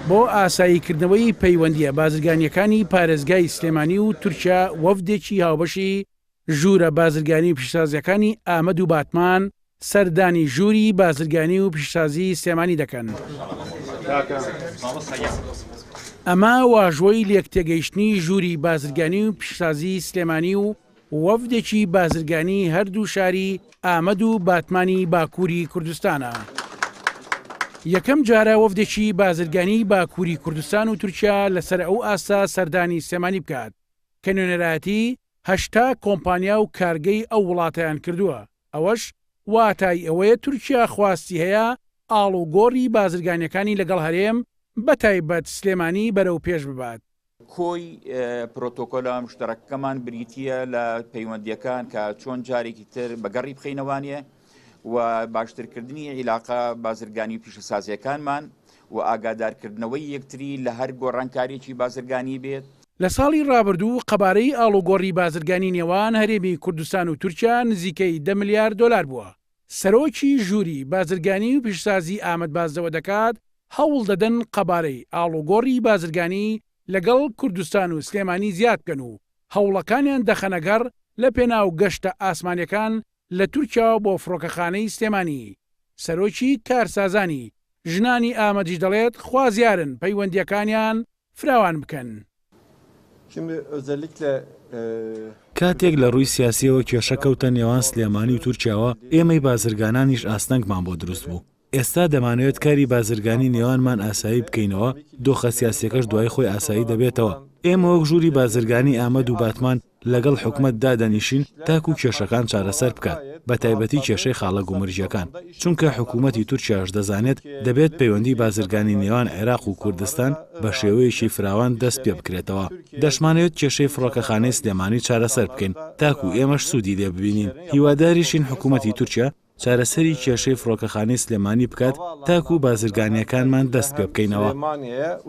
بۆ ئاساییکردنەوەی پەیوەندیە بازرگانیەکانی پارێزگای سلێمانی و تورکیا وەفدێکی هاوبەشی ژوورە بازرگانی و پیشسازیەکانی ئامەد و باتمان سەردانی ژووری بازرگانی و پیشسازی سلێمانی دەکەن. ئەمە واژۆی لێكتێگەیشتنی ژووری بازرگانی و پیشسازی سلێمانی و وەفدێکی بازرگانی هەردوو شاری ئامەد و باتمانی باکووری کوردستانە. یەکەم جارە وەفدێکی بازرگانی باکووری کوردستان و تورکیا لەسەر ئەو ئاستا سەردانی سلێمانی بکات کە نوێنەرایەتی 80 كۆمپانیاو كارگەی ئەو وڵاتەیان کردووە. ئەوەش واتای ئەوەیە تورکیا خواستی هەیە ئاڵوگۆڕی بازرگانیەکانی لەگەڵ هەرێم بەتایبەت سلێمانی بەرەو پێش ببات. کۆی پرۆتۆکۆلە مشتەرەکەمان بریتیە لە پەیوەندیەکان کە چۆن جارێکی تر بەگەڕی بخینەوانیە و باشترکردنی عیلاقە بازرگانی و پیشەسازیەکانمان و ئاگادارکردنەوەی یەکتری لە هەر گۆڕانکاریێکی بازرگانی بێت. لە ساڵی ڕابردوو قەبارەی ئاڵوگۆڕی بازرگانی نێوان هەرێمی کوردستان و تورکیا نزیکەی 10 ملیار دلار بووە. سەرۆکی ژووری بازرگانی و پیشسازی ئامەد بازەوە دەکات هەوڵدەدەن قەبارەی ئاڵوگۆڕی بازرگانی لەگەڵ کوردستان و سلێمانی زیاد بکەن و هەوڵەکانیان دەخەنەگەڕ لە پێناو گەشتە ئاسمانیەکان لە تورکیا بۆ فڕۆکەخانەی سلێمانی. سەرۆکی کارسازانی ژنانی ئامەدیش دەڵێت خوازیارن پەیوەندیەکانیان فراوان بکەن. کاتێک لە ڕووی سیاسیەوە کێشە کەوتە نێوان سلێمانی و تورکیاوە ئێمەی بازرگانانیش ئاستەنگمان بۆ دروست بوو. ئێستا دەمانەوێت کاری بازرگانی نێوانمان ئاسایی بکەینەوە دۆخە سیاسیەکەش دوای خۆی ئاسایی دەبێتەوە. ئێمە وەک ژووری بازرگانی ئامەد و باتمان لەگەڵ حکومەت دادەنیشین تاکو کێشەکان چارەسەر بکات بە تایبەتی کێشەی خاڵە گومرجیەکان چونکە حکوومەتی تورکیاش دەزانێت دەبێت پەیوەندی بازرگانی نێوان عێراق و کوردستان بە شێوەیەکی فراوان دەست پێ بکرێتەوە. دەشمانەوێت کێشەی فڕۆکەخانەی سلێمانی چارەسەر بکەین تاکو ئێمەش سوودی لێ ببینین. هیواداریشین حکوومەتی تورکیا چارەسەری کێشەی فڕۆکەخانەی سلێمانی بکات تاکو بازرگانیەکانمان دەست پێ بکەینەوە.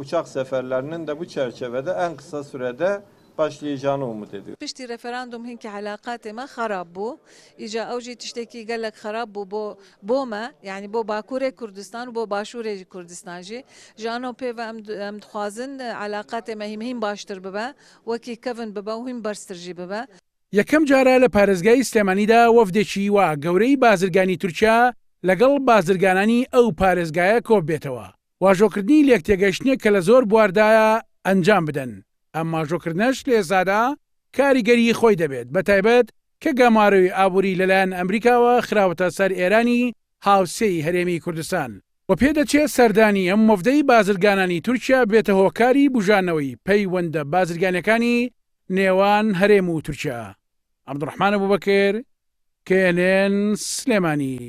uçak seferlerinin de bu çerçevede en kısa sürede başlayacağını umut ediyor. پشتی رەفەراندۆم هینکە علااقاتێمە خراپ بوو ئیجا ئەوژی تشتێکی گەلک خراپ بوو بۆمە یعنی بۆ باکوورێک کوردستان و بۆ باشوورێکی کوردستانژی ژانۆ پێوە ئەم دخوازن علااقاتێمە هیم باشتر ببە وەکی کەڤن ببە و هیم بەرزترژی ببە. یەکەم جارە لە پارێزگای سلێمانیدا وەفدێکی وا گەورەی بازرگانی تورکیا لەگەڵ بازرگانانی ئەو پارێزگایە کۆ بێتەوە. واژۆکردنی لێکتێگەیشتنێک کە لە زۆر بواردایە ئەنجام بدەن. ئەم ماژۆکردنەش لێزادا کاریگەری خۆی دەبێت بە تایبەت کە گەماڕەوەی ئابووری لەلایەن ئەمریکاوە خراوەتە سەر ئێرانی هاوسێی هەرێمی کوردستان و پێدەچێت سەردانی ئەم وەفدەی بازرگانانی تورکیا بێتە هۆکاری بژانەوەی پەیوەندە بازرگانەکانی نێوان هەرێم و تورکیا. عەبدوڕەحمان بووبەکر، کێنێن سلێمانی.